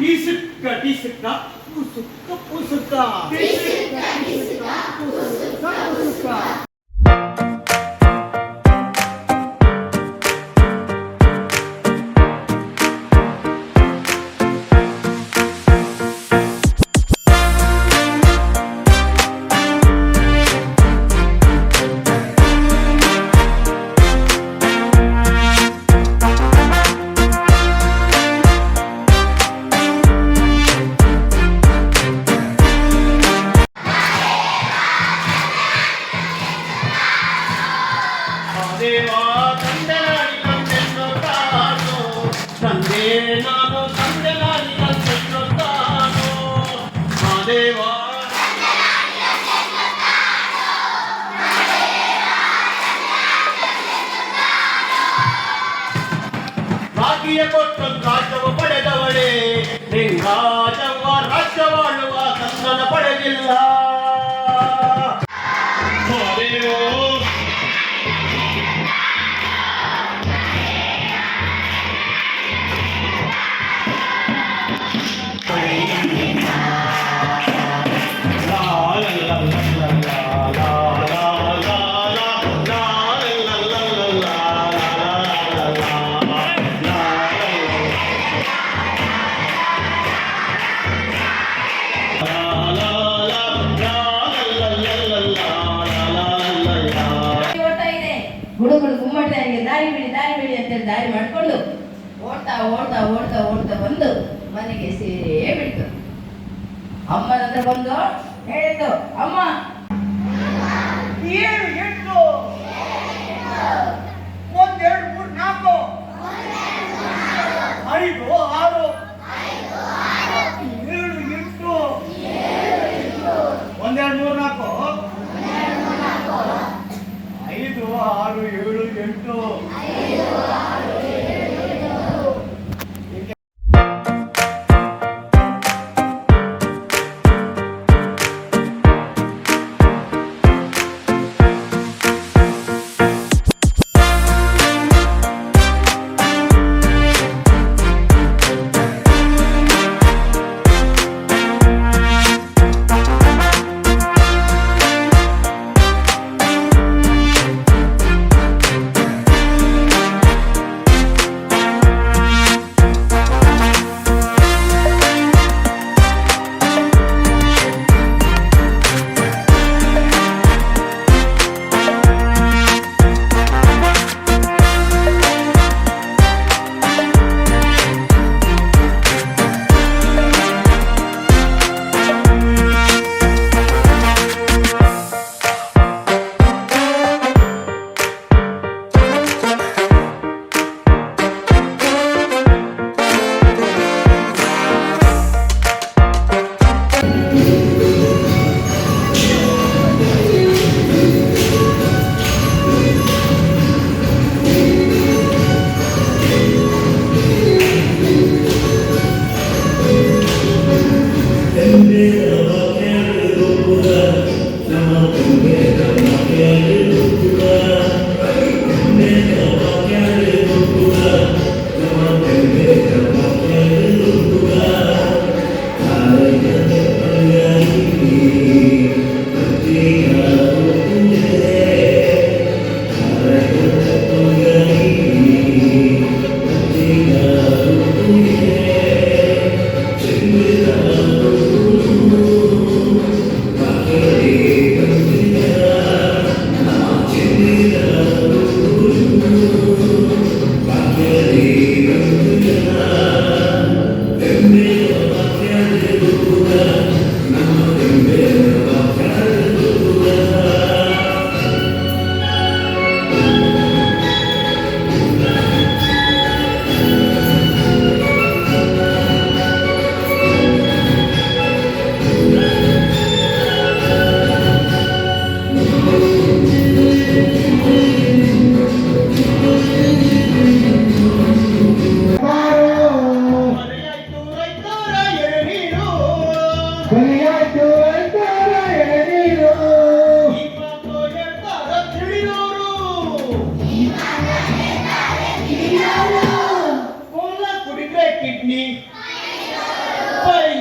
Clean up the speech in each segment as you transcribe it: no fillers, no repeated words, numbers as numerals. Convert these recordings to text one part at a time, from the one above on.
ಟಿಸುಕ್ಕ ಪುಸುಕ್ಕ ಪುಸುಕ್ಕ ದೇವಾ ತಂದೆನಾಡಿ ಕಂಡೆನ್ನುತ್ತಾನೋ ತಂದೆ ನಾನು ತಂದೆನಾಡಿ ಕಂಡೆನ್ನುತ್ತಾನೋ ಆ ದೇವಾ ಭಾಗ್ಯ ಕೊಟ್ಟು ರಾಜ್ಯವು ಪಡೆದವಳೇ ಲಿಂಗಾಜವ್ವ ರಾಜ್ಯವಾಳುವ ಕನ್ನಡ ಪಡೆದಿಲ್ಲ ದೇವೋ ಹುಡುಗರು ಗುಮ್ಮಟದಾರಿಗೆ ದಾರಿ ಬಿಡಿ ಅಂತೇಳಿ ದಾರಿ ಮಾಡಿಕೊಂಡು ಓಡ್ತಾ ಓಡ್ತಾ ಓಡ್ತಾ ಓಡ್ತಾ ಬಂದು ಮನೆಗೆ ಸೇರೇ ಬಿಡ್ತು. ಅಮ್ಮನ ಹತ್ರ ಬಂದು ಹೇಳಿದ್ದು, ಅಮ್ಮ 7 8 1 2 3 4 5 6 7 8 1 2 3 4 5 6 7 8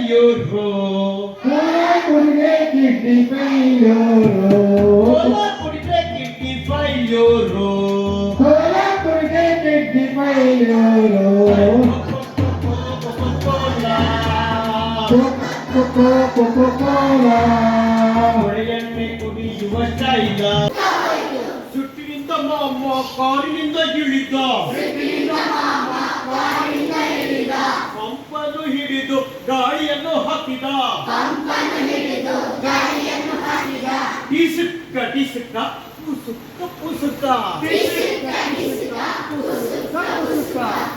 ಫೈಲ್ಯೂರು ಕುಡಿಗೆ ಕಿಡ್ನಿ ಫೈಲ್ಯೂರು ಕುಡಿದ್ರೆ ಕಿಡ್ನಿ ಫೈಲ್ಯೂರು ಕುಡಿಗೆ ಕಿಡ್ನಿ ಫೈಲ್ಯೂರು ಕೋಲಾ ಹೊಳೆಯನ್ನೇ ಕುಡಿಯುವ ಸ್ಟೈಲ ಸುಟ್ಟಿನಿಂದ ಮಾಮ ಕಾರಿನಿಂದ ಇಳಿದ ಪಂಪನ್ನು ಹಿಡಿದು ಗಾಳಿಯನ್ನು ಹಾಕಿದ ಟಿಸುಕ್ಕ ಟಿಸುಕ್ಕ ಪುಸುಕ್ಕ ಪುಸುಕ್ಕ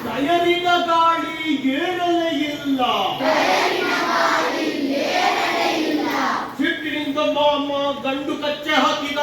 ಟಯರಿನ ಗಾಳಿ ಏರಲೇ ಇಲ್ಲ ಸಿಟ್ಟಿನಿಂದ ಮಾಮ ಗಂಡು ಕಚ್ಚೆ ಹಾಕಿದ